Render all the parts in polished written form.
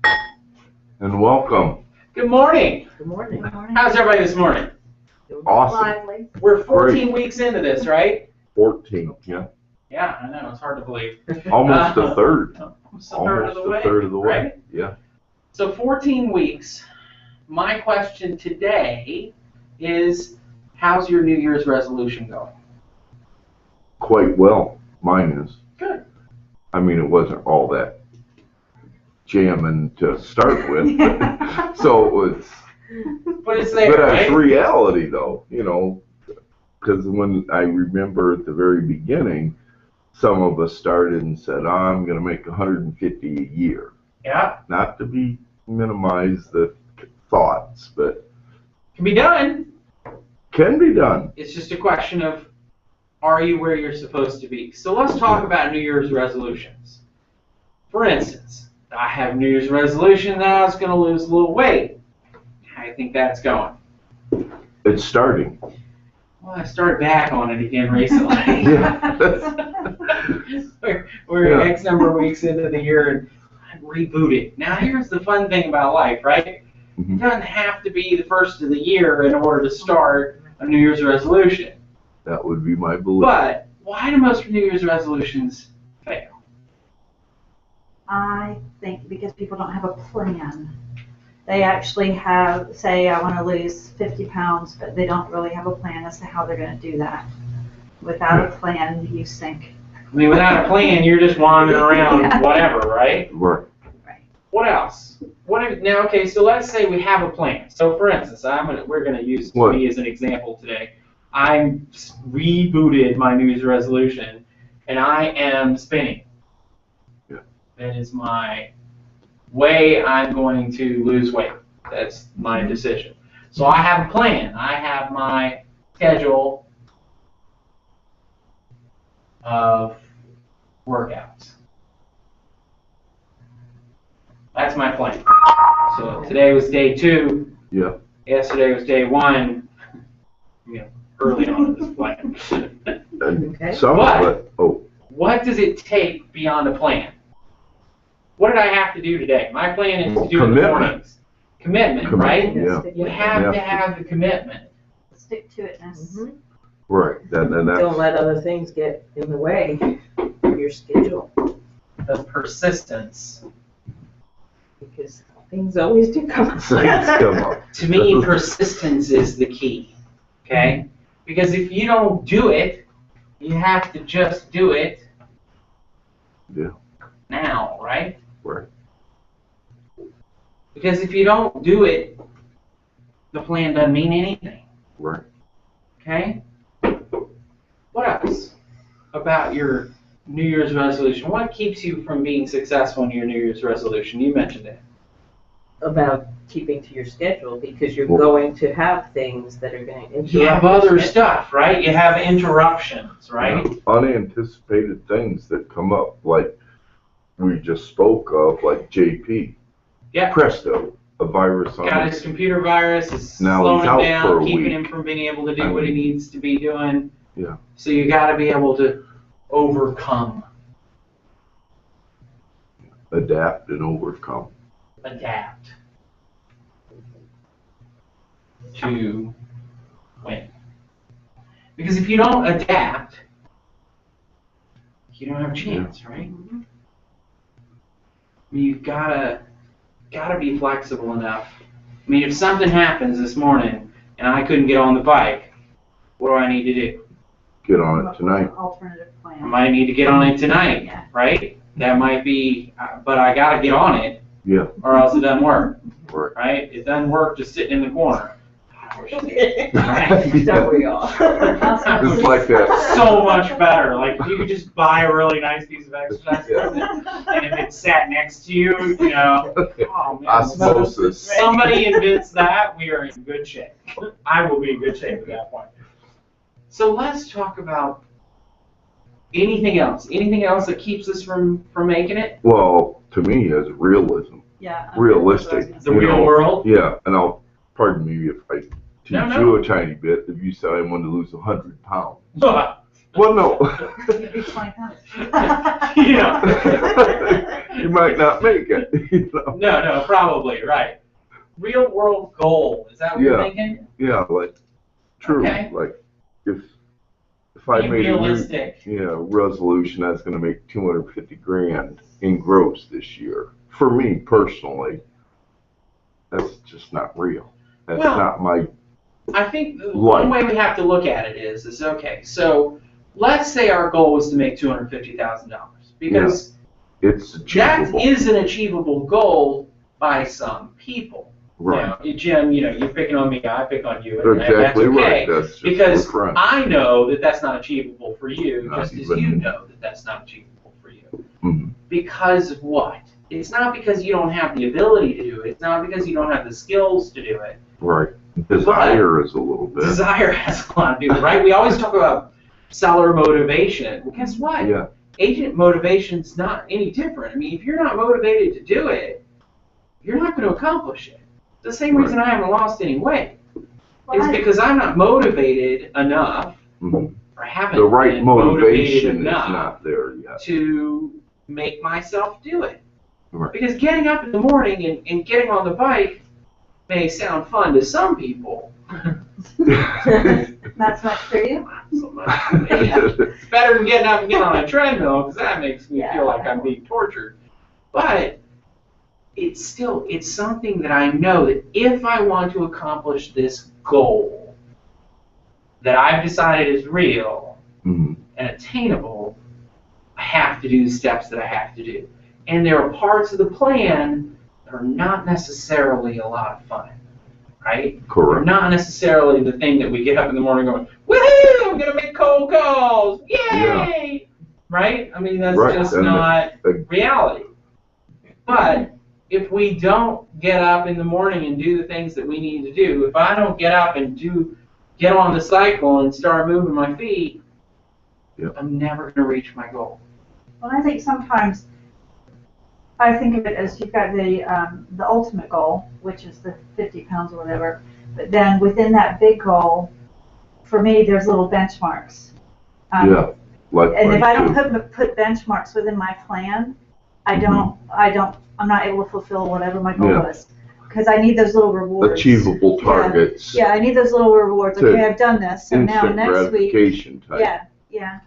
And welcome. Good morning. Good morning. Good morning. How's everybody this morning? Awesome. Lively. We're 14 weeks into this, right? 14, yeah. Yeah, I know. It's hard to believe. Almost a third. Almost a third of the way. Almost a third of the way. Right? Yeah. So 14 weeks. My question today is, how's your New Year's resolution going? Quite well. Mine is. Good. I mean, it wasn't all that jamming to start with. So it's, But it's there, but right? it's reality though, you know, because when I remember at the very beginning, some of us started and said, I'm going to make 150 a year. Yeah. Not to be minimize the thoughts, but Can be done. can be done. It's just a question of, are you where you're supposed to be? So let's talk about New Year's resolutions. For instance, I have New Year's resolution that I was going to lose a little weight. How do you think that's going? It's starting. Well, I started back on it again recently. Yeah. We're Yeah. X number of weeks into the year and I rebooted. Now here's the fun thing about life, right? Mhm. It doesn't have to be the first of the year in order to start a New Year's resolution. That would be my belief. But why do most New Year's resolutions fail? I think because people don't have a plan. They actually have, say, I want to lose 50 pounds, but they don't really have a plan as to how they're going to do that. Without a plan, you sink. I mean, without a plan, you're just wandering around, whatever, right? Right. What else? Now, okay, so let's say we have a plan. So, for instance, we're going to use What? me as an example today. I rebooted my New Year's resolution, and I am spinning. Yeah. That is my way I'm going to lose weight. That's my decision. So I have a plan. I have my schedule of workouts. That's my plan. So today was day 2. Yeah. Yesterday was day 1. You know, early on in this plan. And Okay. some But- of it, oh, What does it take beyond a plan? What did I have to do today? My plan is to do it in the Commitment. mornings. Commitment, right? yeah, You have to Yeah. have the commitment. Stick to itness. Mhm. right. Then Don't that's, let other things get in the way of your schedule, The persistence. because things always do come up. things come up. To me, persistence is the key. Okay? Because if you don't do it, you have to just do it Yeah. now, right? Right. Because if you don't do it, the plan doesn't mean anything. Right. Okay? What else about your New Year's resolution? What keeps you from being successful in your New Year's resolution? You mentioned it. About keeping to your schedule, because you're Well- going to have things that are going to interrupt. You have your other schedule. stuff, right? You have interruptions, right? Yeah. Unanticipated things that come up, like we just spoke of, like JP. Yeah. Presto, a virus on Got his. his computer virus, is Now slowing he's him out down, for a keeping week. him from being able to do what he needs to be doing. Yeah. So you got to be able to overcome, Adapt and overcome. adapt to win. Because if you don't adapt, you don't have a chance, right? I mean, you've gotta be flexible enough. I mean, if something happens this morning and I couldn't get on the bike, what do I need to do? Get on it tonight. Alternative I plan. might need to get on it tonight, Yeah. right? That might be, but I gotta get on it Yeah. or else it doesn't work, Right. right? It doesn't work just sitting in the corner. I wish it did. Don't we all? Just like that. So much better. Like if you could just buy a really nice piece of exercise equipment, and if it sat next to you, you know, oh man, Osmosis. somebody invents that, we are in good shape. I will be in good shape at that point. So let's talk about anything else. Anything else that keeps us from making it? Well, to me, as realism. Yeah. Realistic. The You real know, world? Yeah, and pardon me if I teach No, no. you a tiny bit. If you said I wanted to lose 100 pounds, Well, no. It'd be 20 pounds. Yeah. You might not make it. You know? No, probably, right. Real world goal, is that what you're Yeah. thinking? Yeah, like true. Okay. Like if I Be made realistic. resolution, I was going to make 250 grand in gross this year. For me personally, that's just not real. That's Well, not my. I think the one way we have to look at it is okay, so let's say our goal was to make $250,000 because It's that achievable. is an achievable goal by some people. Right. You know, Jim, you're picking on me, I pick on you, and Exactly that's okay. right. That's just Because for friends. I know that that's not achievable for you, Not just as even- you know that that's not achievable for you. Mhm. Because of what? It's not because you don't have the ability to do it. It's not because you don't have the skills to do it. Right. Desire is a little bit. Desire has a lot to do with it, right? We always talk about seller motivation. Well, guess what? Yeah. Agent motivation's not any different. I mean, if you're not motivated to do it, you're not going to accomplish it. The same reason I haven't lost any weight is because I'm not motivated enough, Mhm. or haven't The right been motivated motivation is enough not there yet. to make myself do it. Right. Because getting up in the morning and getting on the bike may sound fun to some people. Not so much for you? Not so much for me. It's better than getting up and getting on a treadmill because that makes me feel like I'm being tortured. But it's something that I know that if I want to accomplish this goal that I've decided is real Mhm. and attainable, I have to do the steps that I have to do. And there are parts of the plan that are not necessarily a lot of fun, right? They're Correct. not necessarily the thing that we get up in the morning going, woohoo, I'm gonna make cold calls, yay! Right? I mean, that's Right, just and not the- reality. But if we don't get up in the morning and do the things that we need to do, if I don't get up and get on the cycle and start moving my feet, Yep. I'm never gonna reach my goal. Well, I think sometimes, I think of it as you've got the ultimate goal, which is the 50 pounds or whatever, but then within that big goal, for me, there's little benchmarks. Yeah. Like And if I mine don't too. put benchmarks within my plan, I'm not able to fulfill whatever my goal Yeah. was. Because I need those little rewards. Achievable targets. Yeah, I need those little rewards. To Okay, I've done this, so now Instant next week, gratification type. yeah.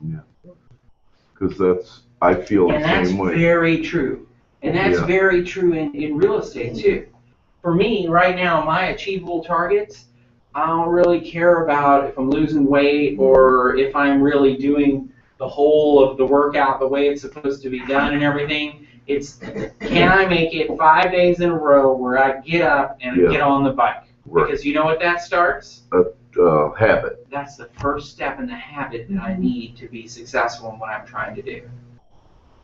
Because I feel And the that's same way. very true. And that's Yeah. very true in real estate too. For me, right now, my achievable targets, I don't really care about if I'm losing weight or if I'm really doing the whole of the workout the way it's supposed to be done and everything. It's, can I make it 5 days in a row where I get up and Yeah. get on the bike? Right. Because you know what that starts? Habit. That's the first step in the habit that I need to be successful in what I'm trying to do.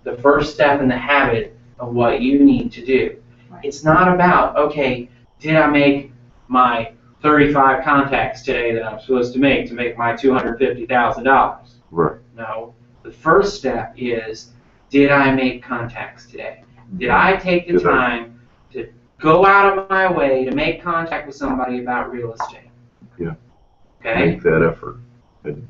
The first step in the habit of what you need to do. Right. It's not about, okay, did I make my 35 contacts today that I'm supposed to make my $250,000? Right. No. The first step is, did I make contacts today? Did I take the Did I- time to go out of my way to make contact with somebody about real estate? Yeah. Okay? Make that effort.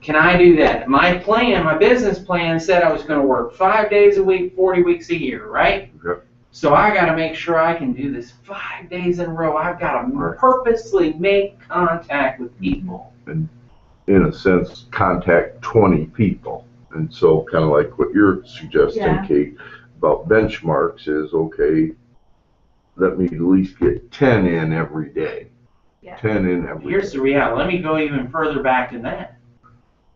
Can I do that? My plan, my business plan said I was going to work 5 days a week, 40 weeks a year, right? Yep. So I got to make sure I can do this 5 days in a row. I've got to Right. purposely make contact with people. In a sense, contact 20 people. And so kind of like what you're suggesting, Yeah. Kate, about benchmarks is, okay, let me at least get 10 in every day. Yeah. 10 in every Here's day. the reality. Let me go even further back than that.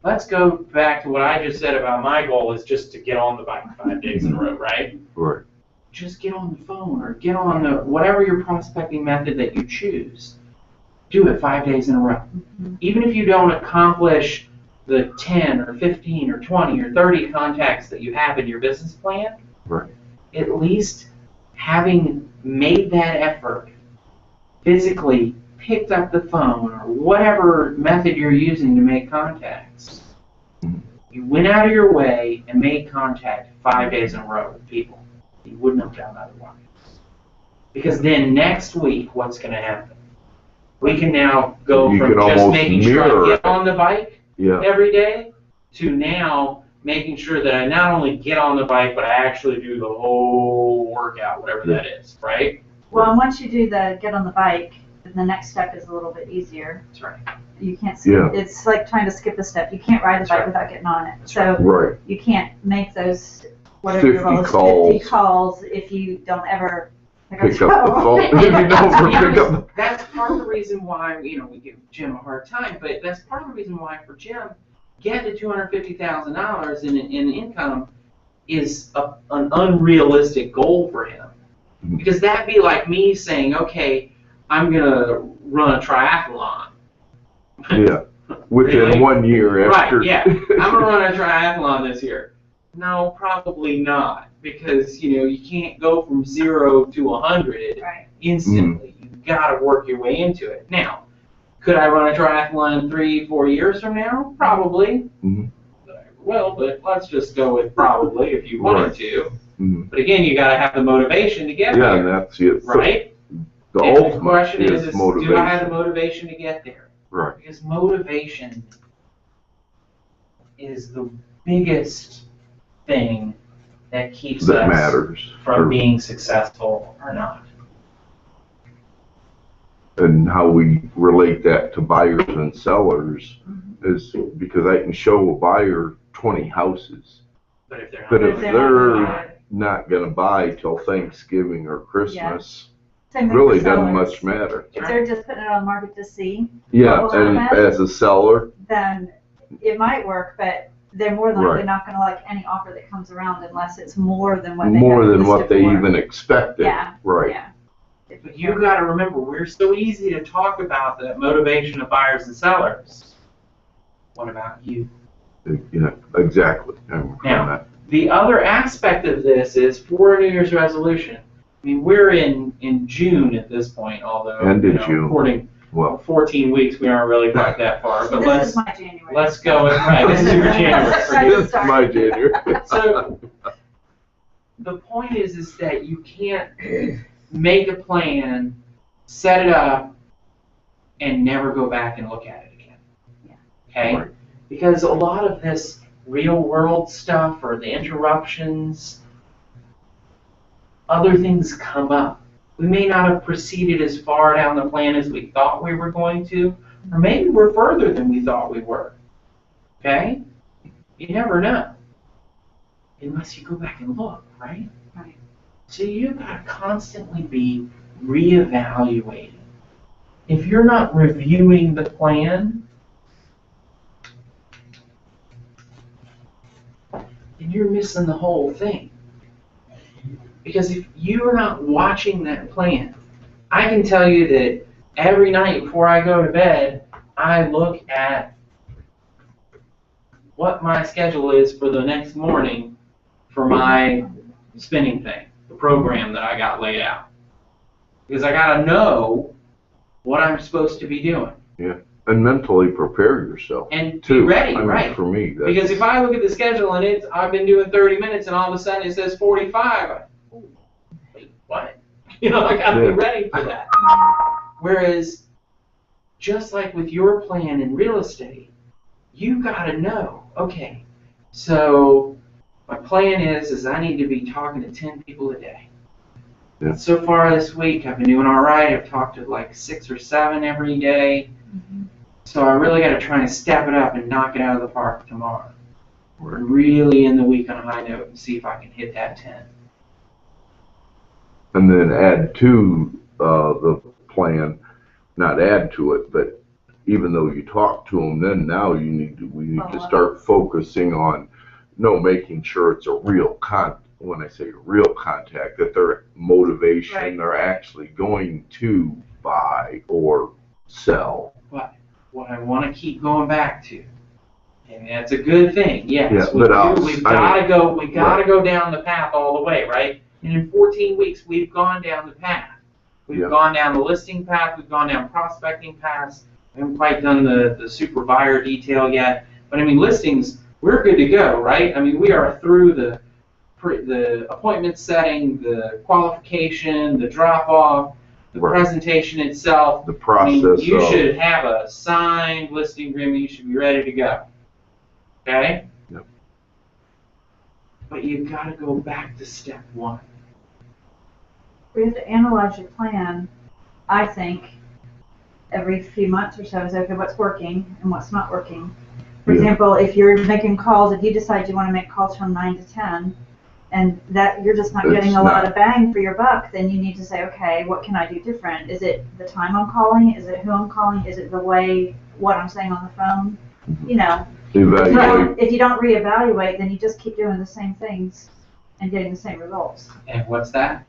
Let's go back to what I just said about my goal is just to get on the bike 5 days in a row, right? Right. Just get on the phone or get on the whatever your prospecting method that you choose. Do it 5 days in a row. Even if you don't accomplish the 10 or 15 or 20 or 30 contacts that you have in your business plan, Right. at least having made that effort, physically picked up the phone or whatever method you're using to make contacts, Mhm. you went out of your way and made contact 5 days in a row with people you wouldn't have done otherwise. Because then next week, what's going to happen? We can now go You from can just almost making sure mirror I get it. on the bike Yeah. every day to now making sure that I not only get on the bike, but I actually do the whole workout, whatever that is, right? Well, and once you do the get on the bike, then the next step is a little bit easier. That's right. You can't skip, Yeah. it's like trying to skip a step. You can't ride the That's bike right. without getting on it. That's So Right. you can't make those, whatever 50 you call calls. 50 calls if you don't ever Pick up the phone. And If you don't to be pick up honest, that's part of the reason why, we give Jim a hard time, but that's part of the reason why for Jim, getting to $250,000 in income is an unrealistic goal for him. Mhm. Because that'd be like me saying, okay, I'm gonna run a triathlon. Yeah. Within Really? 1 year after. Right, yeah. I'm gonna run a triathlon this year. No, probably not, because you can't go from 0 to 100 Right. instantly. You've got to work your way into it. Now, could I run a triathlon 3-4 years from now? Probably. Mhm. Well, but let's just go with probably if you wanted Right. to. Mhm. But again, you got to have the motivation to get Yeah, there, and that's it. right? The And the ultimate question is is, motivation. do I have the motivation to get there? Right. Because motivation is the biggest thing that keeps That us matters. from being successful or not. And how we relate that to buyers and sellers is because I can show a buyer 20 houses, But if they're not but if If they're they're not- not gonna buy till Thanksgiving or Christmas, Same thing really for doesn't sellers. much matter. If they're just putting it on the market to see, Yeah, will and happen. as a seller, then it might work, but they're more than likely Right. not gonna like any offer that comes around unless it's more than what they more have than listed what they for. even expected. Yeah. Right. Yeah. But you got to remember, we're so easy to talk about the motivation of buyers and sellers. What about you? Yeah, exactly. I'm Now, on that. The other aspect of this is for a New Year's resolution. I mean, we're in June at this point, although End of June. according Well, 14 weeks, we aren't really quite that far. But This is my January. let's go with right. This is your January. Right. this is my January. So the point is that you can't make a plan, set it up, and never go back and look at it again. Yeah. Okay? Right. Because a lot of this real world stuff or the interruptions, other things come up. We may not have proceeded as far down the plan as we thought we were going to, or maybe we're further than we thought we were. Okay? You never know. Unless you go back and look, right? Right. So you've got to constantly be reevaluating. If you're not reviewing the plan, then you're missing the whole thing. Because if you're not watching that plan, I can tell you that every night before I go to bed, I look at what my schedule is for the next morning for my spinning thing, the program that I got laid out. Because I got to know what I'm supposed to be doing. And mentally prepare yourself And be too. ready, I mean, right? For me, that's, Because if I look at the schedule and I've been doing 30 minutes and all of a sudden it says 45, wait, what? I got to be Yeah. ready for that. Whereas, just like with your plan in real estate, you got to know, okay, so my plan is I need to be talking to 10 people a day. Yeah. So far this week, I've been doing all right. I've talked to like 6 or 7 every day. Mhm. So I really got to try and step it up and knock it out of the park tomorrow. Right. Really in the week on a high note and see if I can hit that 10. And then add to the plan, not add to it, but even though you talk to them, then now we need to start focusing on, making sure it's a real when I say real contact, that their motivation, Right. they're actually going to buy or sell. What I want to keep going back to, and that's a good thing. Yes, Yeah, but we've got to go. We got to go down the path all the way, right? And in 14 weeks, we've gone down the path. We've Yeah. gone down the listing path. We've gone down prospecting paths. We haven't quite done the super buyer detail yet. But I mean, listings, we're good to go, right? I mean, we are through the appointment setting, the qualification, the drop off, the Right. presentation itself. The I mean, process you of should have a signed listing agreement. You should be ready to go. Okay? Yep. But you've got to go back to step one. We have to analyze your plan, I think, every few months or so, is okay, what's working and what's not working. For Yeah. example, if you're making calls, if you decide you want to make calls from 9 to 10, and that you're just not It's getting a lot not. of bang for your buck, then you need to say, okay, what can I do different? Is it the time I'm calling? Is it who I'm calling? Is it the way, what I'm saying on the phone? Mhm. You know, Evaluate. if you don't reevaluate, then you just keep doing the same things and getting the same results. And what's that?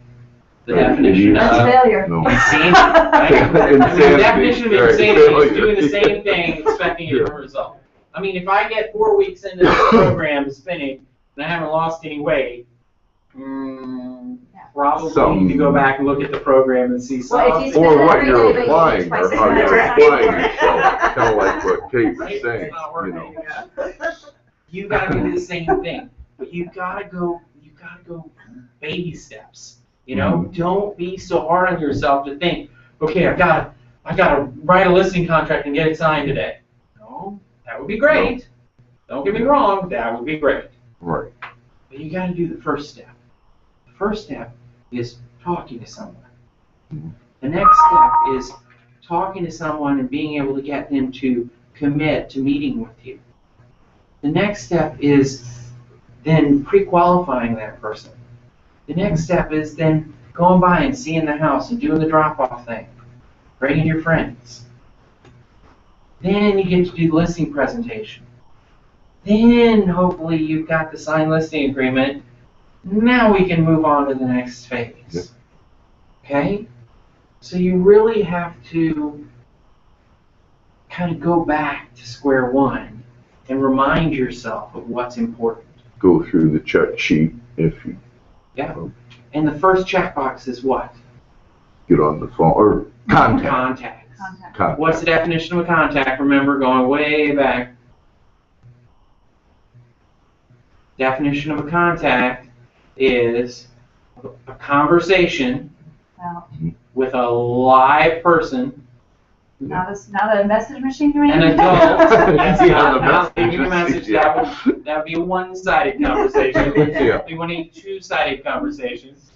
The Right, definition idiot. That's of failure. No. insanity. Right? The Insanity. definition of Right. insanity is doing the same thing, expecting a different result. I mean, if I get 4 weeks into this program spinning and I haven't lost any weight, probably Something- need to go back and look at the program and see Well, if something. you spend Or what every you're day applying, twice or a how day, you're it's not applying gonna work. yourself, kind of like what Kate was Right? saying, It's not you working. know. You gotta do the same thing, but you gotta go baby steps. You know, don't be so hard on yourself to think, okay, I gotta write a listing contract and get it signed today. No, that would be great. Don't get me wrong, that would be great. Right. But you gotta do the first step. The first step is talking to someone. Mhm. The next step is talking to someone and being able to get them to commit to meeting with you. The next step is then pre-qualifying that person. The next step is then going by and seeing the house and doing the drop-off thing, bringing your friends. Then you get to do the listing presentation. Then hopefully you've got the signed listing agreement. Now we can move on to the next phase. Yep. Okay? So you really have to kind of go back to square one and remind yourself of what's important. Go through the check sheet if you And the first checkbox is what? get on the phone, or contact. Contacts. Contact. What's the definition of a contact? Remember, going way back. Definition of a contact is a conversation Well, with a live person, not a message machine or an anything. adult. That's Yeah, not, the not message leaving a message. machine, yeah. That would be a one-sided conversation. Yeah. We want to need two-sided conversations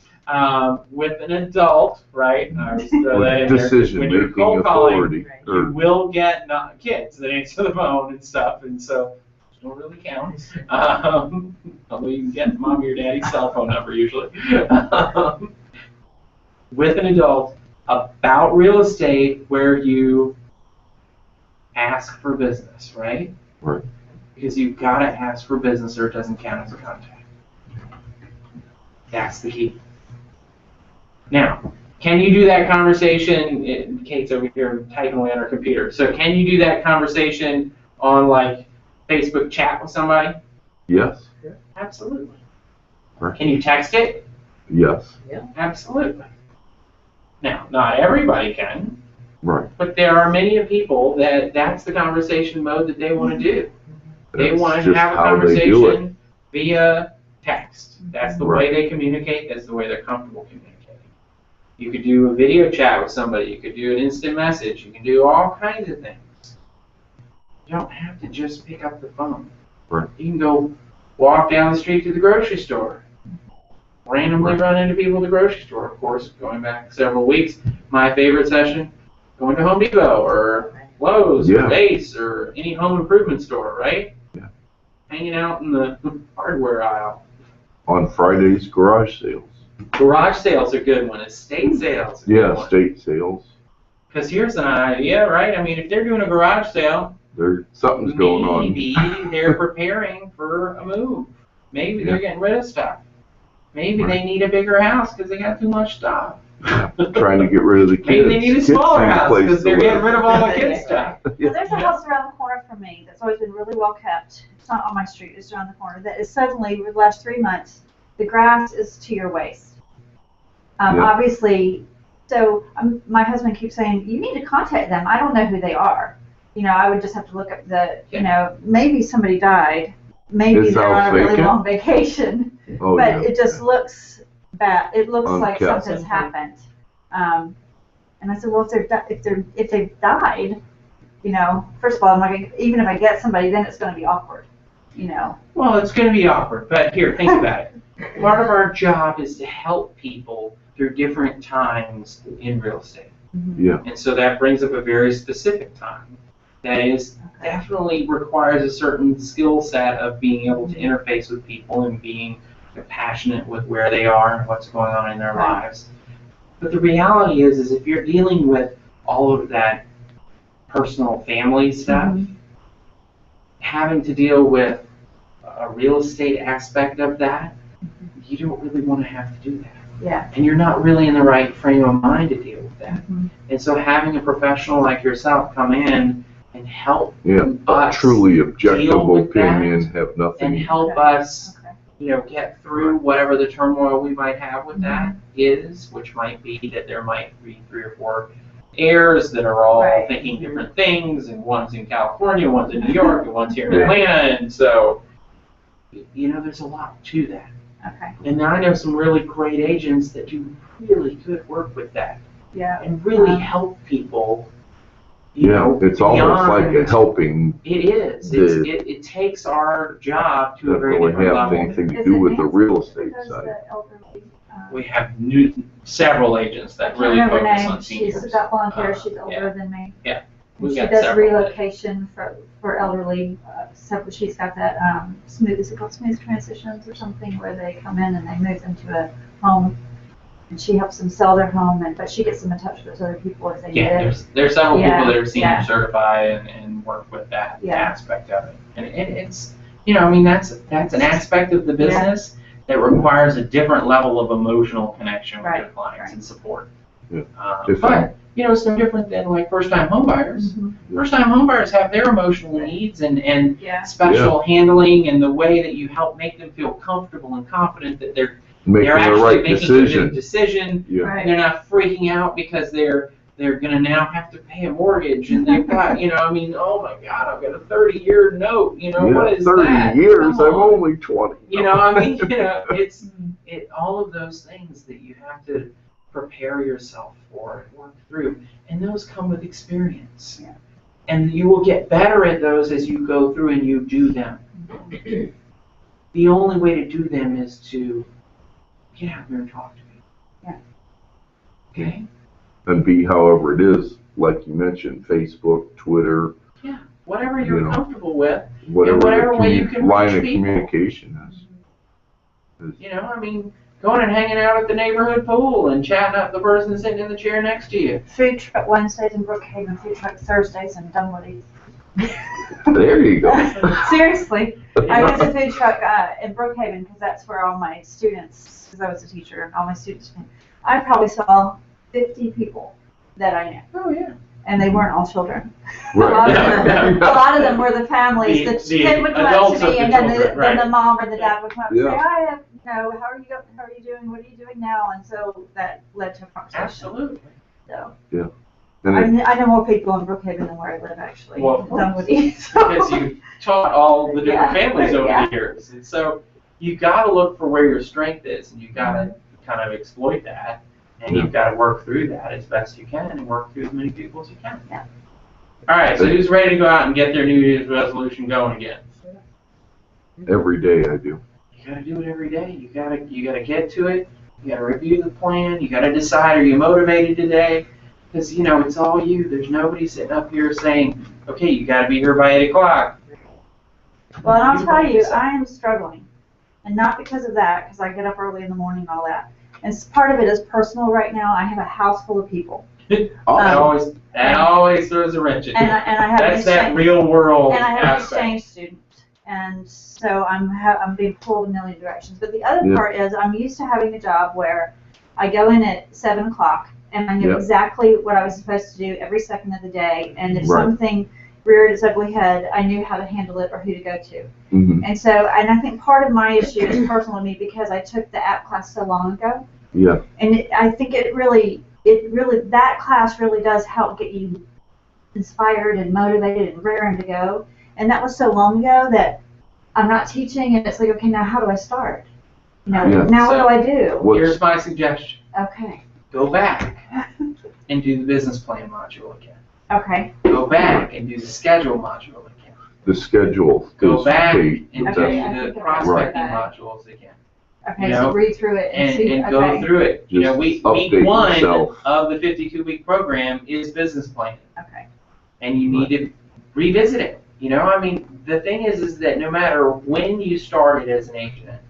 with an adult, right? I always throw that in there. Decision When you're making cold calling, authority. you Or, will get kids that answer the phone and stuff, and so it don't really count. Although you can get mom or your daddy's cell phone number usually. With an adult about real estate where you ask for business, right? Right. Because you've got to ask for business or it doesn't count as a contact. That's the key. Now, can you do that conversation? Kate's over here typing away on her computer. So can you do that conversation on like Facebook chat with somebody? yes, Absolutely. Right. Can you text it? yes, Absolutely. Now, not everybody can, right. but there are many people that's the conversation mode that they want to do. They That's want to just have a how they do it. conversation via text. That's the way Right. they communicate. That's the way they're comfortable communicating. You could do a video chat with somebody. You could do an instant message. You can do all kinds of things. You don't have to just pick up the phone. Right. You can go walk down the street to the grocery store. Randomly Right. run into people at the grocery store. Of course, going back several weeks, my favorite session, going to Home Depot or Lowe's Yeah. or Ace or any home improvement store, right? Yeah. Hanging out in the hardware aisle. On Fridays, garage sales. Garage sales are a good one. Estate sales are a good Yeah, one. state sales. Because here's an idea, right? I mean, if they're doing a garage sale, Something's going on. maybe they're preparing for a move. Maybe they're getting rid of stuff. Maybe they need a bigger house because they got too much stuff. Trying to get rid of the kids. Maybe they need a Kids smaller need a house place because to they're getting live. rid of all the kid stuff. So there's a house around the corner from me that's always been really well kept. It's not on my street, it's around the corner. That is suddenly, for the last 3 months, the grass is to your waist. Yeah. Obviously, so my husband keeps saying, you need to contact them. I don't know who they are. You know, I would just have to look up maybe somebody died. Maybe Is they're on a house really vacant? long vacation. Oh, But yeah. it just looks bad. It looks like Unkept. something's happened. And I said, well, if they've died, you know, first of all, I'm not gonna, even if I get somebody, then it's going to be awkward. you know. Well, it's going to be awkward, but here, think about it. Part of our job is to help people through different times in real estate. Yeah. And so that brings up a very specific time that is definitely requires a certain skill set of being able to interface with people and being passionate with where they are and what's going on in their Right. lives. But the reality is if you're dealing with all of that personal family stuff, having to deal with a real estate aspect of that, you don't really want to have to do that. Yeah. And you're not really in the right frame of mind to deal with that. And so having a professional like yourself come in and help Yeah, a us truly objective deal with opinion, that have and nothing. help Okay. us, Okay. get through whatever the turmoil we might have with that is, which might be that there might be 3 or 4 heirs that are all Right. thinking different things, and one's in California, one's in New York, and one's here in Yeah. Atlanta, and so, there's a lot to that. Okay. And I know some really great agents that do really good work with that Yeah. and really help people. Yeah, it's almost like a beyond- helping, It is. It takes our job to a very doesn't really different have level. anything to Is do it with the Nancy real that estate does side. the elderly, We have several agents that really I can't remember focus her on name. seniors. She's got blonde hair, she's Yeah. older than me. We've She got does several. relocation for elderly, so she's got that, smooth, is it called smooth transitions or something, where they come in and they move them to a home, and she helps them sell their home, but she gets them in touch with other people if they need Yeah, it. there's several Yeah, people that are senior yeah. certified and work with that Yeah. aspect of it. And it's, that's an aspect of the business that requires a different level of emotional connection with your Right, clients right. and support. Yeah. But, it's no different than like first-time homebuyers. Mhm. First-time homebuyers have their emotional needs and Yeah, special handling and the way that you help make them feel comfortable and confident that they're Making the actually right making a decision. good decision. Yeah, right. They're not freaking out because they're gonna now have to pay a mortgage and they've got, oh my God, I've got a 30-year note, what is 30 that? years, Come I'm on. only 20. It's all of those things that you have to prepare yourself for and work through, and those come with experience. Yeah. And you will get better at those as you go through and you do them. The only way to do them is to get out there and talk to people. Yeah. Okay? And be however it is, like you mentioned, Facebook, Twitter, Whatever you're comfortable with, whatever whatever the way you can line reach of people. communication is. Going and hanging out at the neighborhood pool and chatting up the person sitting in the chair next to you. Food truck Wednesdays in Brookhaven, food truck Thursdays in Dunwoody. There you go. Seriously, I was a food truck in Brookhaven because that's where all my students, because I was a teacher, all my students. I probably saw 50 people that I knew, Oh, yeah. and they weren't all children. Right. A lot of them were the families. The The kid would come up adults to of me, the and then children, right. the mom or the dad would come up and say, Yeah. "Hi, how are you? How are you doing? What are you doing now?" And so that led to a conversation. Absolutely. So And it, I know more people in Brookhaven than where I live, actually. Well, of course. Dunwoody. Because you taught all the different Yeah. families over Yeah. the years. And so you got to look for where your strength is, and you got to kind of exploit that, and you've got to work through that as best you can and work through as many people as you can. Yeah. All right, so who's ready to go out and get their New Year's resolution going again? every day I do. You got to do it every day. You got to get to it. You got to review the plan. You got to decide, are you motivated today? Because, it's all you. There's nobody sitting up here saying, okay, you got to be here by 8 o'clock. Well, and I'll tell you, I am struggling. And not because of that, because I get up early in the morning and all that. And part of it is personal right now. I have a house full of people. That Awesome. always throws a wrench in And it. I have That's an that exchange, real world and I have an aspect. exchange student. And so I'm being pulled in a million directions. But the other Yeah. part is I'm used to having a job where I go in at 7 o'clock and I knew Yeah. exactly what I was supposed to do every second of the day. And if Right. something reared its ugly head, I knew how to handle it or who to go to. Mhm. And so, and I think part of my issue is personal to me because I took the app class so long ago. Yeah. And I think it really, that class really does help get you inspired and motivated and raring to go. And that was so long ago that I'm not teaching, and it's like, okay, now how do I start? Yeah. Now what do I do? What's- Here's my suggestion. Okay, Go back and do the business plan module again. okay, Go back and do the schedule module again. the schedule Go is back Kate, and the do Okay, best. I the think I've prospecting read that. modules again. Okay, You so know, read through it and see, And go okay, through it. You know, Just week update one yourself. of the 52-week program is business planning. okay. And you need to revisit it. You know, I mean, the thing is that no matter when you started as an agent,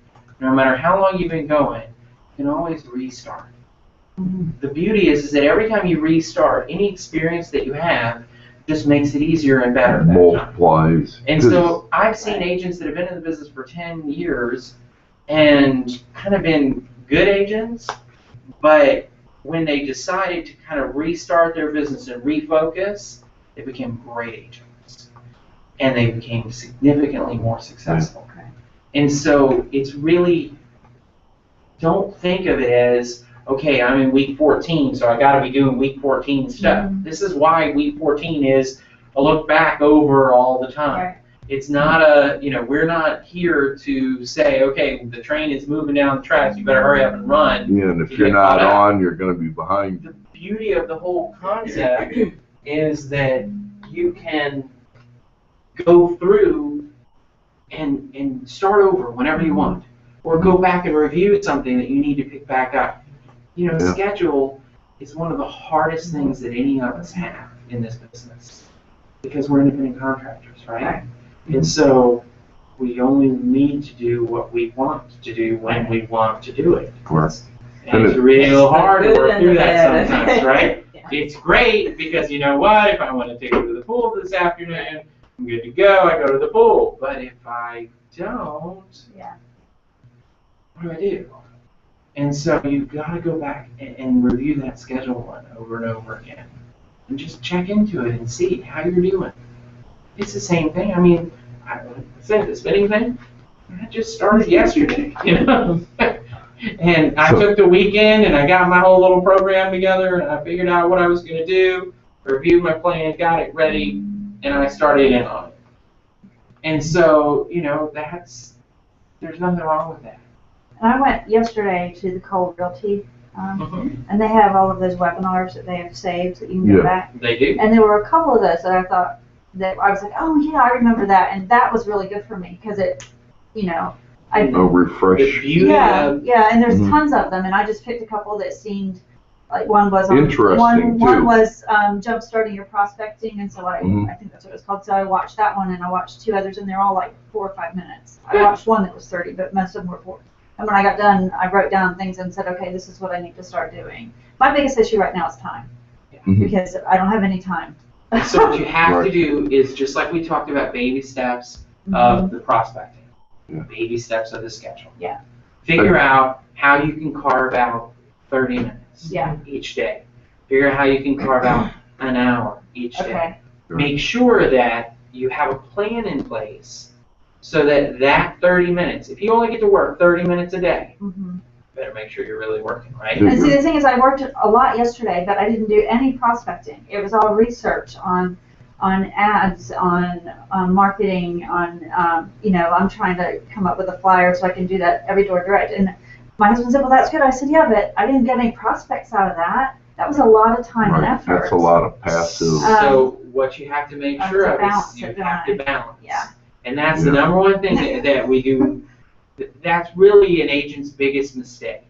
no matter how long you've been going, you can always restart. Mhm. The beauty is that every time you restart, any experience that you have just makes it easier and better. that time. Multiplies. And 'Cause so I've seen agents that have been in the business for 10 years and kind of been good agents, but when they decided to kind of restart their business and refocus, they became great agents. And they became significantly more successful. Okay. And so it's really, don't think of it as, okay, I'm in week 14, so I got to be doing week 14 stuff. Mhm. This is why week 14 is a look back over all the time. Right. It's not a, you know, we're not here to say, okay, the train is moving down the tracks, you better hurry up and run. Yeah, and if You you're get not caught up. on, you're gonna be behind. The beauty of the whole concept is that you can go through and start over whenever you want, or go back and review something that you need to pick back up. You know, Yeah. schedule is one of the hardest things that any of us have in this business, because we're independent contractors, right? Right. And so we only need to do what we want to do when we want to do it. Right. And it's real hard to Good work and through the that bad. sometimes, right? Yeah. It's great because you know what? If I want to take her to the pool this afternoon, I'm good to go. I go to the pool. But if I don't, Yeah. what do I do? And so you've got to go back and review that schedule one over and over again. And just check into it and see how you're doing. It's the same thing. I mean, I said the spinning thing, I just started yesterday, you know? And I took the weekend and I got my whole little program together and I figured out what I was going to do, reviewed my plan, got it ready, and I started in on it. And so, you know, there's nothing wrong with that. And I went yesterday to the Cole Realty, and they have all of those webinars that they have saved that you can go Yeah. back. They do. And there were a couple of those that I thought that I was like, oh yeah, I remember that, and that was really good for me because it, you know, A The refresh. beauty of yeah, and there's Mhm. tons of them, and I just picked a couple that seemed like one was Interesting, one too. was jump starting your prospecting, and so I Mhm. I think that's what it's called. So I watched that one, and I watched two others, and they're all like 4 or 5 minutes. I watched one that was 30, but most of them were 4. And when I got done, I wrote down things and said, okay, this is what I need to start doing. My biggest issue right now is time, Mhm. because I don't have any time. So what you have to Right. do is, just like we talked about, baby steps of the prospecting, Yeah. baby steps of the schedule. Yeah. Figure out how you can carve out 30 minutes Yeah. each day. Figure out how you can carve out an hour each day. Okay. Make sure that you have a plan in place so that that 30 minutes, if you only get to work 30 minutes a day, hmm better make sure you're really working, right? Yeah. And see, the thing is, I worked a lot yesterday, but I didn't do any prospecting. It was all research on ads, on marketing, on you know, I'm trying to come up with a flyer so I can do that every door direct. And my husband said, well, that's good. I said, yeah, but I didn't get any prospects out of that. That was a lot of time and Right. effort. That's a lot of passive. So what you have to make sure to of balance is you it, have don't to balance. Yeah. And that's the Yeah. number one thing that we do. That's really an agent's biggest mistake.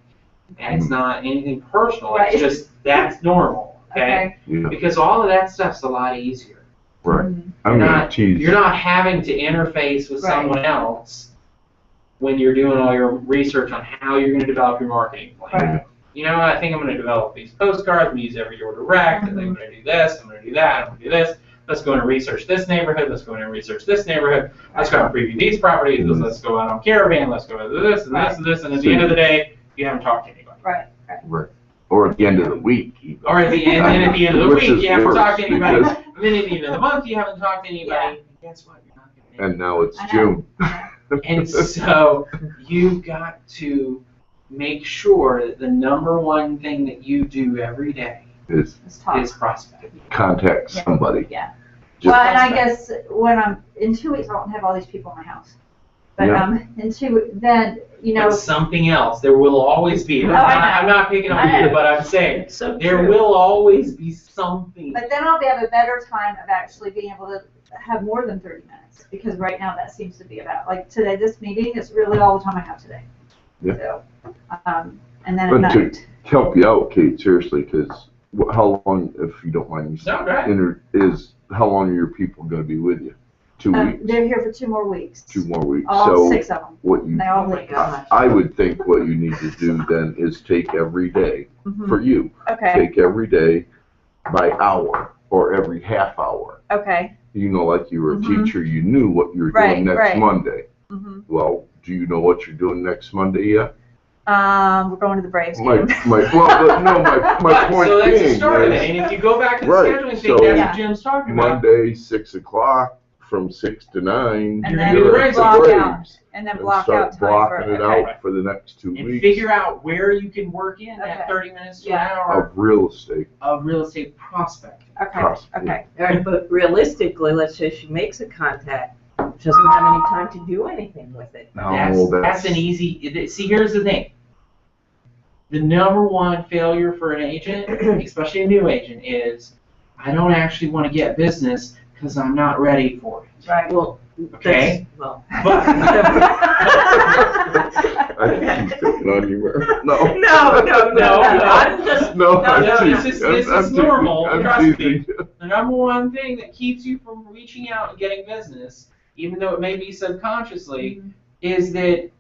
And it's not anything personal. Right. It's just, that's normal, okay? Okay. Yeah, Because all of that stuff's a lot easier. right. Mhm. I'm You're gonna not- tease. You're not having to interface with Right. someone else when you're doing all your research on how you're going to develop your marketing plan. Right. You know, I think I'm going to develop these postcards. I'm going to use every door direct. I think I'm going to do this. I'm going to do that. I'm going to do this. Let's go in and research this neighborhood. Let's go in and research this neighborhood. Let's go and preview these properties. Mhm. Let's go out on Caravan. Let's go to this and this and this. And at the end of the day, you haven't talked to anybody. Right. Right. Or at the end of the week. Even. Or at the end, and at the end of the Which week, is you haven't worse, talked to anybody. because- And then at the end of the month, you haven't talked to anybody. Yeah. And guess what? You're not going to. And now it's I know. June. And so you've got to make sure that the number one thing that you do every day is Let's talk. is prospect. contact somebody. Yeah. Just- Well, and I guess when I'm in 2 weeks, I won't have all these people in my house. But, Yeah. and two, then, you know, But something else, there will always be. Oh, I know. I'm not picking on I know. you, but I'm saying, It's so there true. will always be something. but then I'll have a better time of actually being able to have more than 30 minutes, because right now that seems to be about, like today, this meeting is really all the time I have today. Yeah. So, and then at But to night. help you out, Kate, seriously, because how long, if you don't mind me No, go ahead. how long are your people gonna be with you? 2 weeks? They're here for 2 more weeks. 2 more weeks? All So 6 of them. what you, They all Oh my leave. gosh. I would think what you need to do then is take every day, Mhm. for you, Okay, take every day by hour or every half hour. okay. You know, like you were a Mhm. teacher, you knew what you were Right, doing next right. Monday. hmm Well, do you know what you're doing next Monday yet? We're going to the Braves game. My But, point so that's the being start of it, is and if you go back to the Right, scheduling so- thing, that's what Jim's talking about. Monday, 6 o'clock, from 6 to 9. And You're then gonna do the you're at Braves. block Braves, out, and then and block start out time for, blocking it okay. out for the next 2 And weeks figure out where you can work in Okay. that 30 minutes to Yeah. an hour of real estate. of real estate prospecting. Okay, Possibly. okay. All right, but realistically, let's say she makes a contact, she doesn't have any time to do anything with it. That's an easy, see, here's the thing. The number one failure for an agent, especially a new agent, is I don't actually want to get business because I'm not ready for it. Right. Well, Okay? well. But I keep picking on you, Mary. No. No. I'm just, No, No, I'm this teasing. is- this I'm is teasing. normal, I'm trust me. teasing. the number one thing that keeps you from reaching out and getting business, even though it may be subconsciously, is that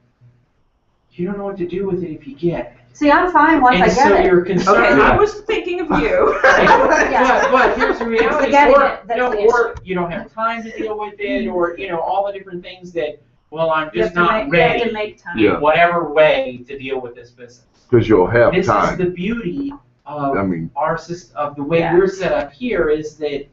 you don't know what to do with it if you get it. See, I'm fine once I And so get it. you're concerned. okay, I was thinking of you. But here's the reality, It's getting or, it, that's the or you don't have time to deal with it, or, all the different things that, well, I'm You just have to not make- you have to ready, make time. Yeah. whatever way to deal with this business. Because you'll have This is time. the beauty I of mean, our system, of the way Yeah. we're set up here, is that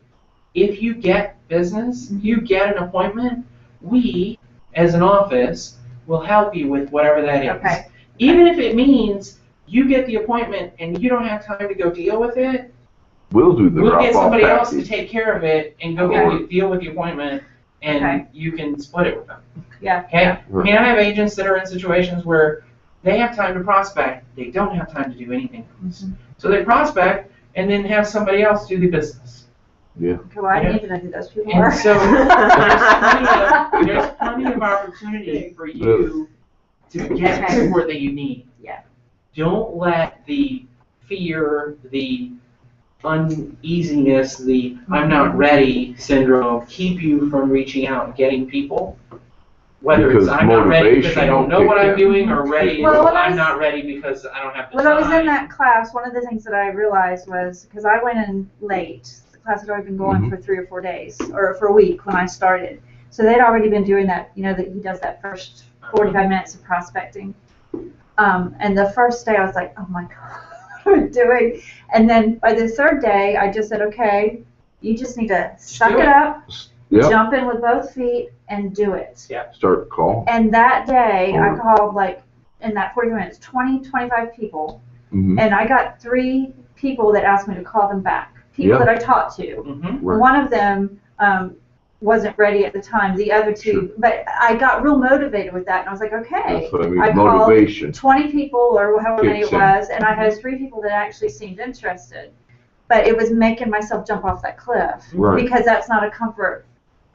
if you get business, you get an appointment, we, as an office, will help you with whatever that is. Okay. Even if it means you get the appointment and you don't have time to go deal with it, we'll do the we'll get drop-off somebody else to package. take care of it and go Okay. deal with the appointment, and Okay. you can split it with them. Yeah. Okay? yeah. I mean, I have agents that are in situations where they have time to prospect, they don't have time to do anything else. Mhm. So they prospect and then have somebody else do the business. Okay, well, I Yeah. didn't even know who those people And were. so there's plenty of opportunity for you to get the support that you need. Yeah. Don't let the fear, the uneasiness, the I'm not ready syndrome keep you from reaching out and getting people. Whether Because it's I'm not ready because I motivation don't know will what kick I'm in. doing, or ready Well, is when I I'm was- not ready because I don't have the When time. I was in that class, one of the things that I realized was, because I went in late, the class had already been going Mhm. for 3 or 4 days, or for a week when I started. So they'd already been doing that, that he does that first 45 minutes of prospecting. And the first day I was like, oh my God, what am I doing? And then by the third day, I just said, okay, you just need to suck do it it. up, Yep, jump in with both feet, and do it. start the call. And that day, I Oh. called, like, in that 40 minutes, 20, 25 people. Mhm. And I got 3 people that asked me to call them back, people Yeah. that I talked to. Mhm. Right. One of them wasn't ready at the time, the other 2, Sure. but I got real motivated with that, and I was like, okay, That's what I mean, I called motivation. 20 people or however many it Kicks in. was, and I had 3 people that actually seemed interested. But it was making myself jump off that cliff, Right. because that's not a comfort.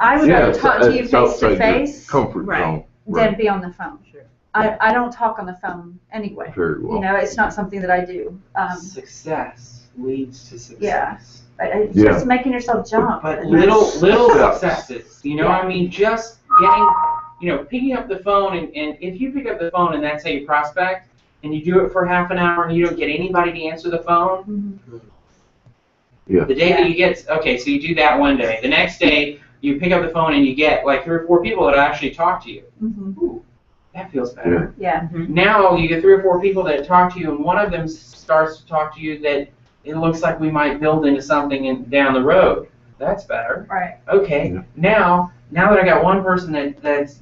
I would Yeah, rather it's- talk to you it's face outside to your face Comfort Right. zone. than Right. be on the phone. Sure. I don't talk on the phone anyway. Very well. It's not something that I do. Success leads to success. Yeah. But it's Yeah. just making yourself jump. But and little Steps. successes, Yeah. I mean, just getting, picking up the phone, and if you pick up the phone and that's how you prospect, and you do it for half an hour and you don't get anybody to answer the phone, Mhm. Yeah. the day that you get, okay, so you do that one day. The next day, you pick up the phone and you get like 3 or 4 people that actually talk to you. Mhm. Ooh, that feels better. Yeah. Now you get 3 or 4 people that talk to you, and one of them starts to talk to you that it looks like we might build into something down the road. That's better. Right. Okay, Yeah. now that I got one person that's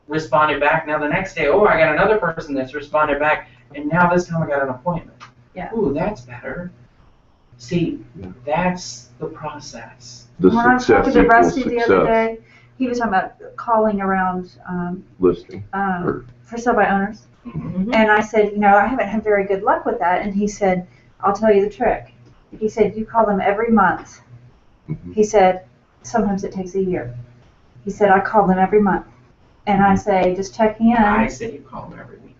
responded back, now the next day, I got another person that's responded back, and now this time I got an appointment. Yeah. Ooh, that's better. See, Yeah. that's the process. The When I was talking success to equals Rusty the other success. day, he was talking about calling around, Listing. for sale by owners. Mhm. And I said, you know, I haven't had very good luck with that. And he said, I'll tell you the trick. He said, you call them every month. Mhm. He said, sometimes it takes a year. He said, I call them every month. And I say, just checking I in. say you call them every week.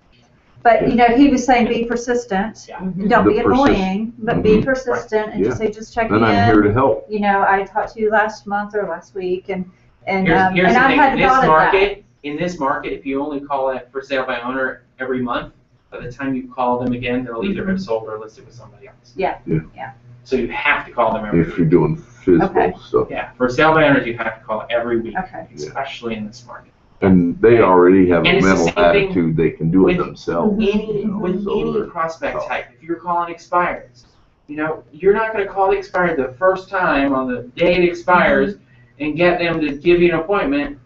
But, you know, he was saying be persistent. Yeah. Don't The be annoying, but be Mhm. persistent and just say, just checking And I'm here in. to help. You know, I talked to you last month or last week and Here's and the I thing, hadn't thought of that. in this market, if you only call it for sale by owner every month, by the time you call them again, they'll either have sold or listed with somebody else. Yeah. Yeah. Yeah. So you have to call them every If week. you're doing physical Okay. stuff. Yeah, for sale by owners, you have to call it every week, Okay. especially in this market. And they already have And a it's the mental same thing attitude, they can do it with themselves. Any, you know, with so any they're prospect tough. type, if you're calling expires, you know, you're not gonna call the expired the first time on the day it expires and get them to give you an appointment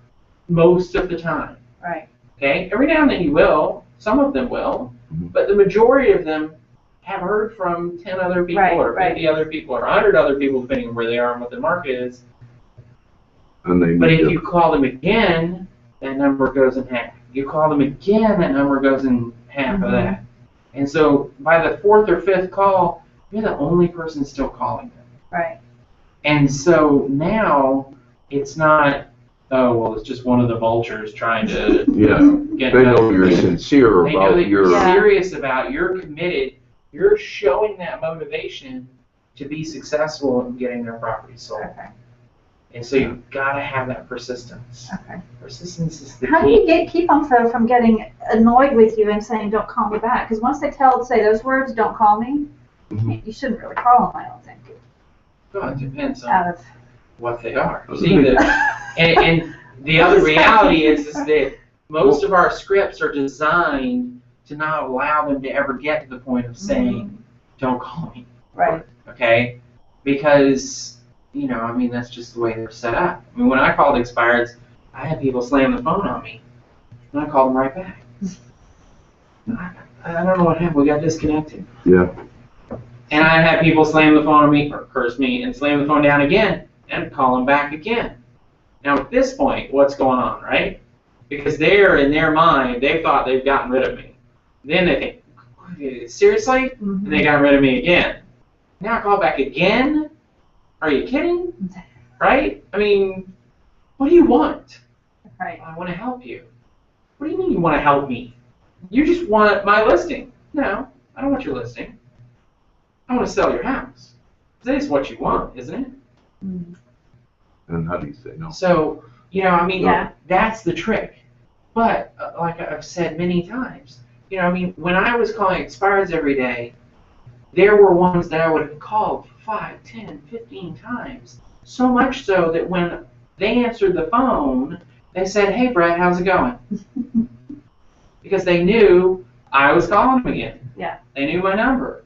most of the time. Right. Okay, every now and then you will, some of them will, Mhm. but the majority of them have heard from 10 other people Right, or right. 50 other people or 100 other people, depending on where they are and what the market is. And they But need if to, you call them again, that number goes in half. You call them again, that number goes in half of that. And so by the 4th or 5th call, you're the only person still calling them. Right. And so now it's not, oh, well, it's just one of the vultures trying to yeah, get they know you're sincere They know about that you're your, serious about, you're committed, you're showing that motivation to be successful in getting their property sold. Okay. And so you've got to have that persistence. Okay. Persistence is the How do key. you keep them from getting annoyed with you and saying, don't call me back? Because once they say those words, don't call me, Mhm. you shouldn't really call them, I don't think. Well, it depends on Out of. what they are. See, and the other reality is that most of our scripts are designed to not allow them to ever get to the point of saying, don't call me. Right. Okay? Because, you know, I mean, that's just the way they're set up. I mean, when I called expireds, I had people slam the phone on me, and I called them right back. I don't know what happened. We got disconnected. yeah, And I had people slam the phone on me, or curse me, and slam the phone down again, and call them back again. Now, at this point, what's going on, right? Because they're, in their mind, they thought they've gotten rid of me. Then they think, seriously? And they got rid of me again. Now I call back again? Are you kidding? Right? I mean, what do you want? Right. I want to help you. What do you mean you want to help me? You just want my listing. No, I don't want your listing. I want to sell your house. That is what you want, isn't it? and how do you say no? So, you know, I mean, Yeah. that's the trick. But, like I've said many times, you know, I mean, when I was calling expireds every day, there were ones that I would have called 5, 10, 15 times. So much so that when they answered the phone, they said, hey, Brad, how's it going? Because they knew I was calling them again. Yeah. They knew my number.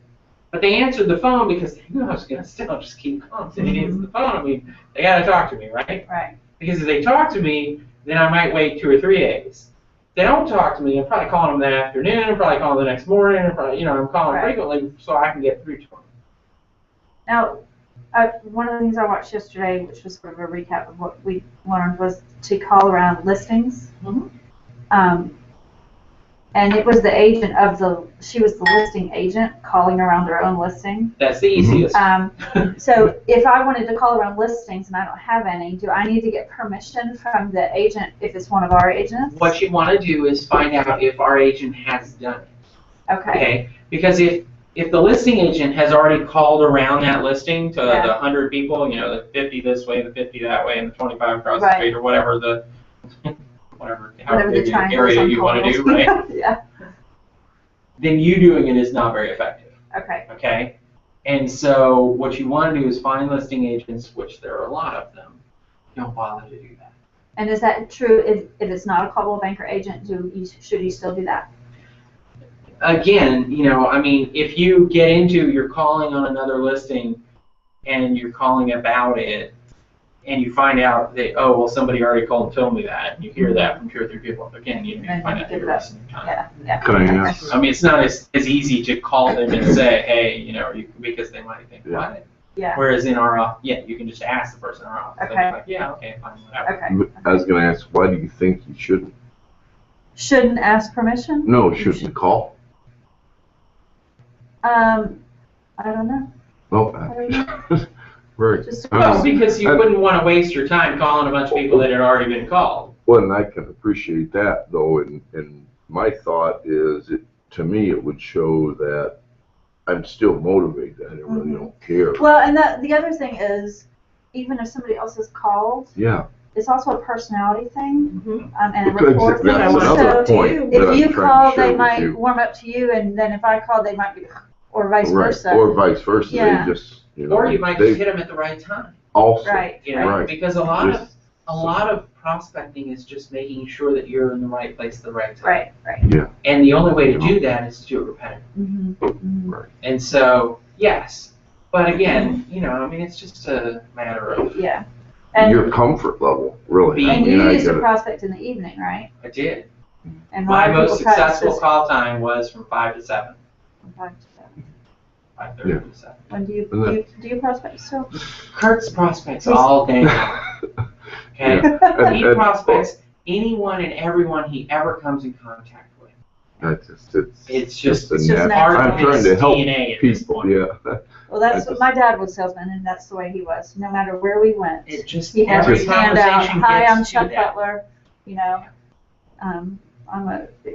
But they answered the phone because they knew I was going to still just keep calling. So they answered the phone. I mean, they got to talk to me, right? Right. Because if they talk to me, then I might wait 2 or 3 days. If they don't talk to me, I'm probably calling them that afternoon, I'm probably calling the next morning, I'm probably, you know, I'm calling Right. frequently so I can get through to them. Now, one of the things I watched yesterday, which was sort of a recap of what we learned, was to call around listings. Mhm. And it was the agent she was the listing agent calling around their own listing. That's the easiest. So if I wanted to call around listings and I don't have any, do I need to get permission from the agent if it's one of our agents? What you want to do is find out if our agent has done it. Okay. Okay? Because if the listing agent has already called around that listing to Yeah. the 100 people, you know, the 50 this way, the 50 that way, and the 25 across the Right. street, or whatever the, however Whatever big the an triangles area on you want to do, calls. right? Yeah. Then you doing it is not very effective. Okay. Okay? And so what you want to do is find listing agents, which there are a lot of them. Don't bother to do that. And is that true if it's not a Coldwell Banker agent? Should you still do that? Again, you know, I mean, if you get into, you're calling on another listing and you're calling about it, and you find out that, oh, well, somebody already called and told me that, and you hear that from 2 or 3 people, again, you Then find you out give you're it up. wasting your time. Yeah. Yeah. Can I Okay. ask? I mean, it's not as easy to call them and say, hey, you know, because they might think, Yeah. what? Yeah. Whereas in our office, yeah, you can just ask the person in our office. Okay. They're like, yeah, okay, fine, whatever. Okay. I was gonna ask, why do you think you shouldn't? Shouldn't ask permission? No, shouldn't call? I don't know. Okay. Right. Just- Well, because you I- wouldn't want to waste your time calling a bunch of people that had already been called. Well, and I can appreciate that though, and my thought is, to me, it would show that I'm still motivated, I really don't care. Well, and the other thing is, even if somebody else has called, Yeah. it's also a personality thing, Mhm. and a Because rapport thing. that's So another point that if I'm you trying to call, share they with might you. warm up to you, and then if I call, they might be, or vice Right. versa. Or vice versa, Yeah. they just, you know. Or you might they just hit them at the right time. Also. Right. You know, Right. because a lot Just- of prospecting is just making sure that you're in the right place at the right time. Right. Right. And the only way to do that is to do it repetitively. Mm-hmm. And so, yes, but again, you know, I mean, it's just a matter of, Yeah. And Your comfort level, really. And you I used to get it. prospect in the evening, right? I did. And a My lot of most people successful practice call time was from 5 to 7, from 5 to 7. 5:30 Yeah. to 7. When do you, And then- do you prospect still? Kurt's prospects all day long, okay? And- He and- prospects anyone and everyone he ever comes in contact with. That's just, It's just a it's just natural- natural. I'm trying to help DNA at this people, point. yeah. Well, that's I what just- my dad was a salesman, and that's the way he was. No matter where we went, It just, he had every his hand out. conversation Hi, I'm gets to Chuck that. Butler. You know,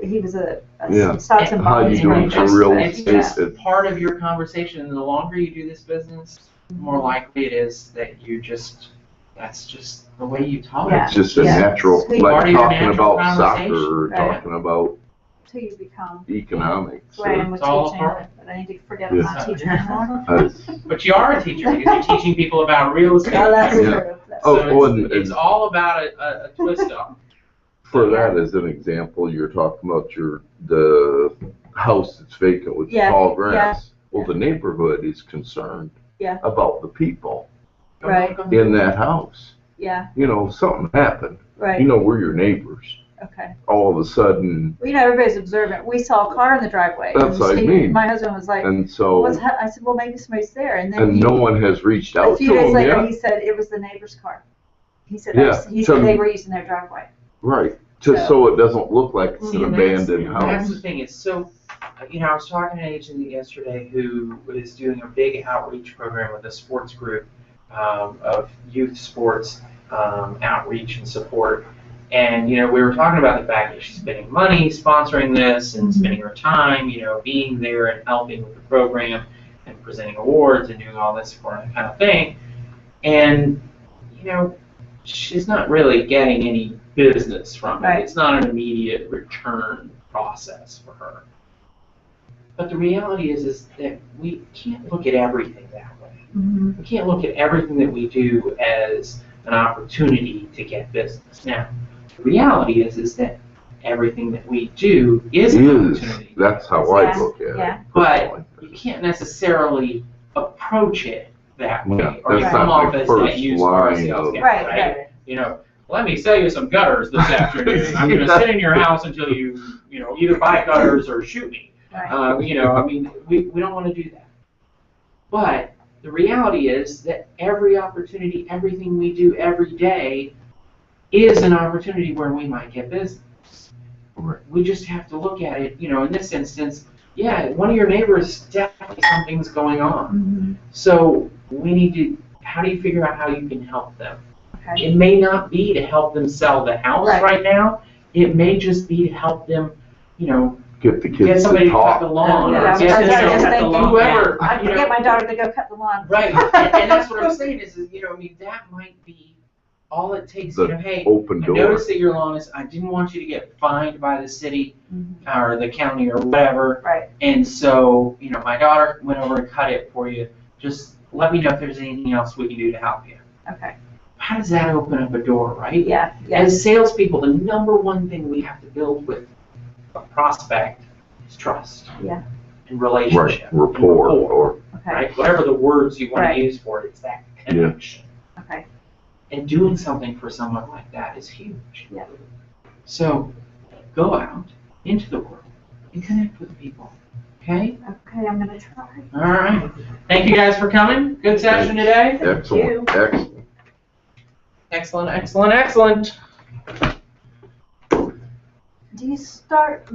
he was a Yeah. stocks and How you bonds. doing It's for just- real it's estate? just part of your conversation, and the longer you do this business, the more likely it is that you just, that's just the way you talk. Yeah. It's just a Yeah. natural, Sweet. Part like of your talking natural about soccer, conversation. or Right. talking about Until you become. economics. That's why I am with It's all teaching, apart. but I need to forget I'm Yeah. not teaching anymore. But you are a teacher, because you're teaching people about real estate. Oh, that's Yeah. true. That's Oh, So true. it's all about a twist up. For that as an example, you're talking about the house that's vacant with the Yeah, tall grass. Well, the neighborhood is concerned Yeah. about the people Right. in that house. Yeah, You know, something happened. You right, know, we're your neighbors. okay. All of a sudden, Well, you know, everybody's observant. We saw a car in the driveway. That's and what I Steve- mean. My husband was like, and so, what's I said, well, maybe somebody's there. And then and no one has reached a out to few days them later, yet. he said it was the neighbor's car. He said, Yeah, he so- said they were using their driveway. Right, just so it doesn't look like it's See, an and that's- abandoned That's the house. thing, it's so, you know, I was talking to an agent yesterday who is doing a big outreach program with a sports group of youth sports outreach and support. And, you know, we were talking about the fact that she's spending money sponsoring this and spending her time, you know, being there and helping with the program and presenting awards and doing all this kind of thing. And, you know, she's not really getting any business from it. Right. It's not an immediate return process for her. But the reality is that we can't look at everything that way. Mm-hmm. We can't look at everything that we do as an opportunity to get business. Now, the reality is that everything that we do is an opportunity. That's how I Yeah, look at yeah. it. But personally. you can't necessarily approach it that way, Yeah, or you that's come not off my as that first used car line sales of- guy, Right, right? right. You know, let me sell you some gutters this afternoon. I'm going to sit in your house until you know, either buy gutters or shoot me. Right. You know, I mean, we don't want to do that. But the reality is that every opportunity, everything we do every day is an opportunity where we might get business. Right. We just have to look at it, you know, in this instance, yeah, one of your neighbors, definitely something's going on. Mm-hmm. So we need to, how do you figure out how you can help them? Okay. It may not be to help them sell the house Right. right now. It may just be to help them, you know, Get the get kids somebody to to cut the talk. lawn, Yeah, or I was get, just you know, thinking that. whoever, I you can know. get my daughter to go cut the lawn. Right, and that's what I'm saying is, you know, I mean, that might be all it takes, you know, hey, Open I door. noticed that your lawn is, I didn't want you to get fined by the city Mhm. or the county or whatever, Right. and so, you know, my daughter went over and cut it for you. Just let me know if there's anything else we can do to help you. Okay. How does that open up a door, right? Yeah. Yeah. As salespeople, the number one thing we have to build with a prospect is trust. Yeah. And Right, relationship. and rapport, or, Okay. right? Whatever the words you want Right. to use for it, it's that connection. Okay. And doing something for someone like that is huge. Yeah. So go out into the world and connect with people. Okay, Okay, I'm gonna try. all right. Thank you guys for coming. Good session today. Excellent, excellent. Excellent, excellent, excellent. Do you start